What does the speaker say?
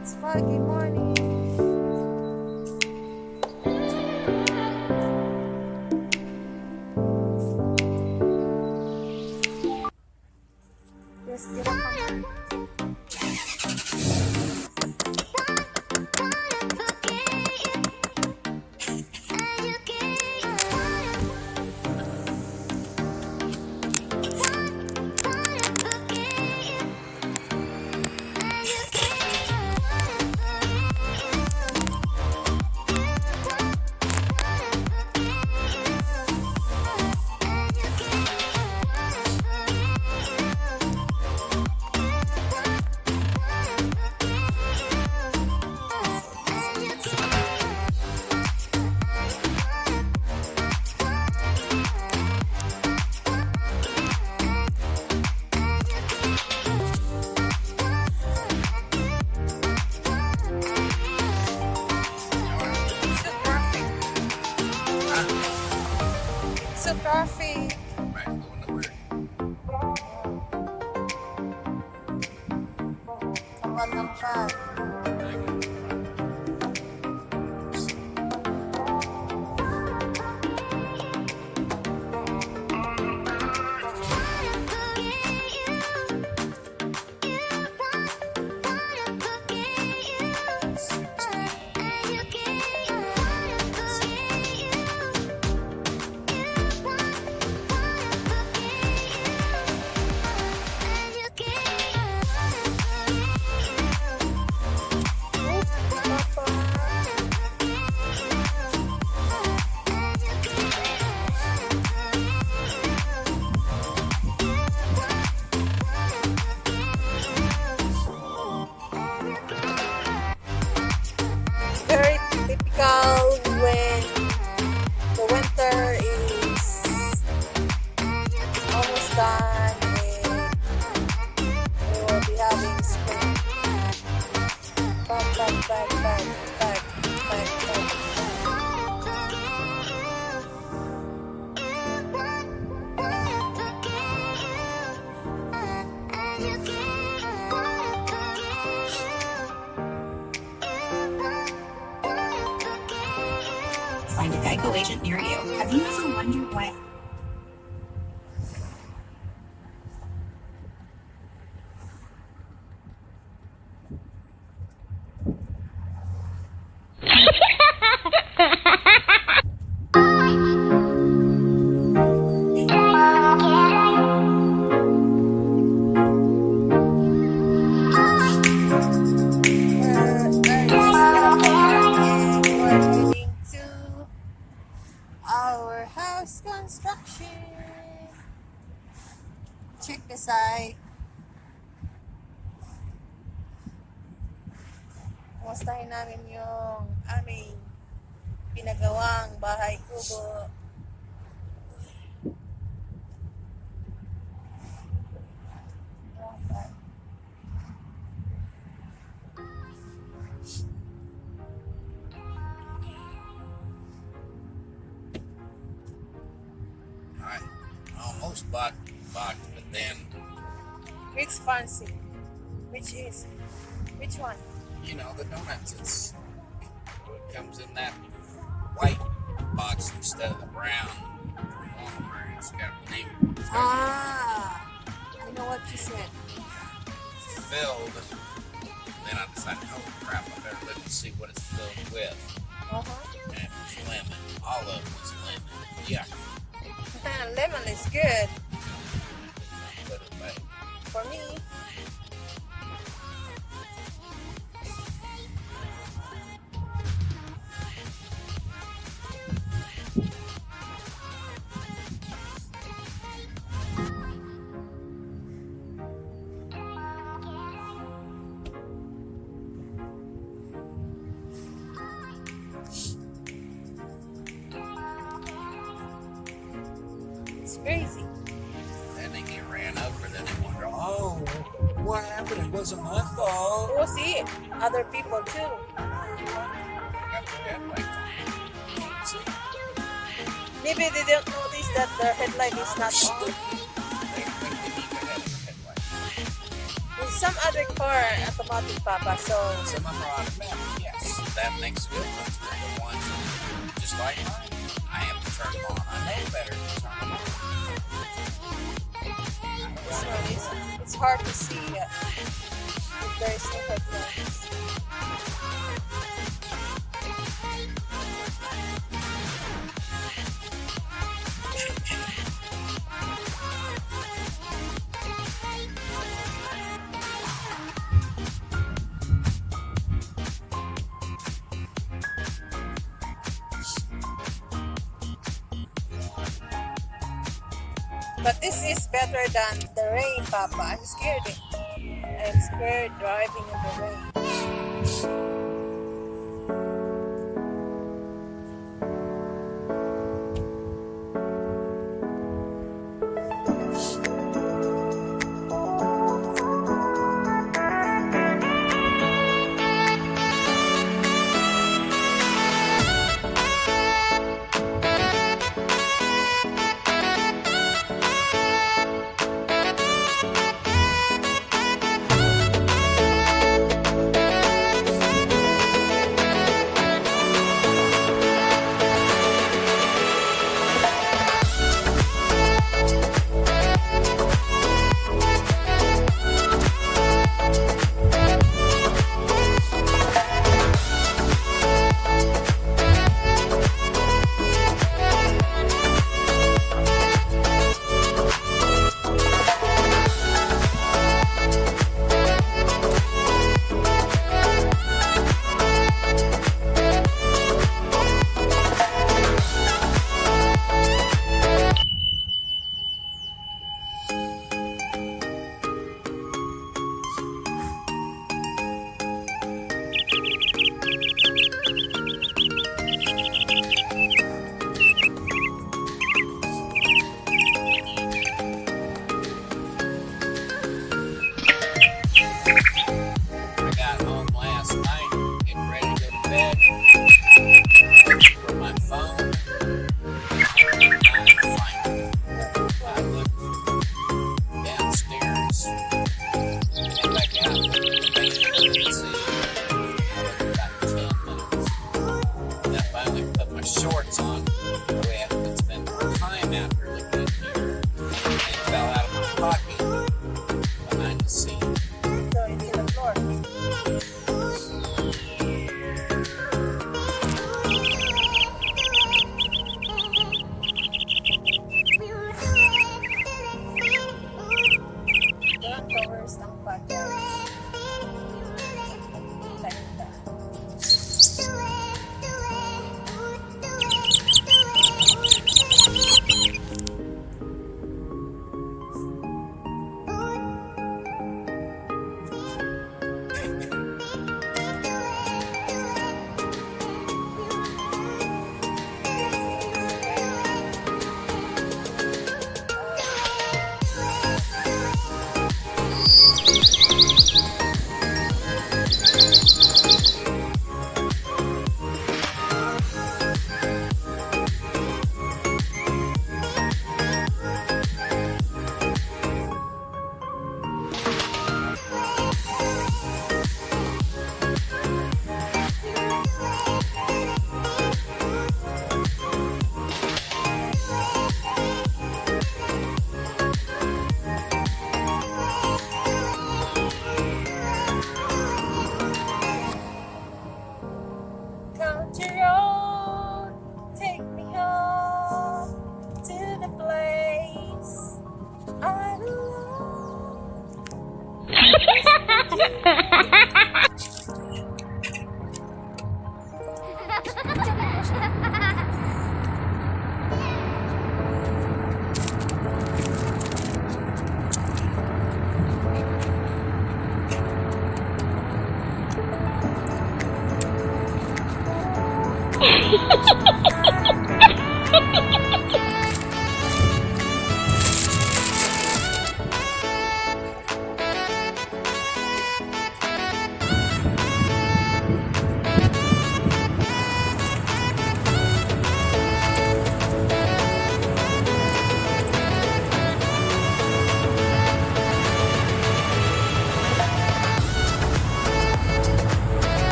It's foggy morning. Just get up on so traffic. Right, going nowhere. Tawad ng pag. Very typical when the winter is almost done and we will be having spring. Back. Find a Geico agent near you. Have you ever wondered why? Our house construction. Check the side. Kumustahin namin yung aming pinagawang bahay kubo. Almost bought, but then, Which fancy? Which one? you know, the donuts, it comes in that white box instead of the brown from Walmart. It's got a name. I know what you said. Filled. Then I decided, oh crap, I better look and see what it's filled with. And it was lemon. All of it was lemon. Yeah. Lemon is good Put it back. for me. It's crazy. Then they get ran over. Then they wonder, oh, what happened? It wasn't my fault. We'll see other people too. Got their headlights on. See? Maybe they don't notice that their headlight is not on. They think they need to have a headlight. In some other car, automatic, Papa. So Some of them are automatic, yes. That makes a difference. But the ones, just like mine, I have to turn them on. I know better to turn them on. it's hard to see if there is no headlights. But this is better than the rain, Papa. I'm scared. I'm scared driving in the rain.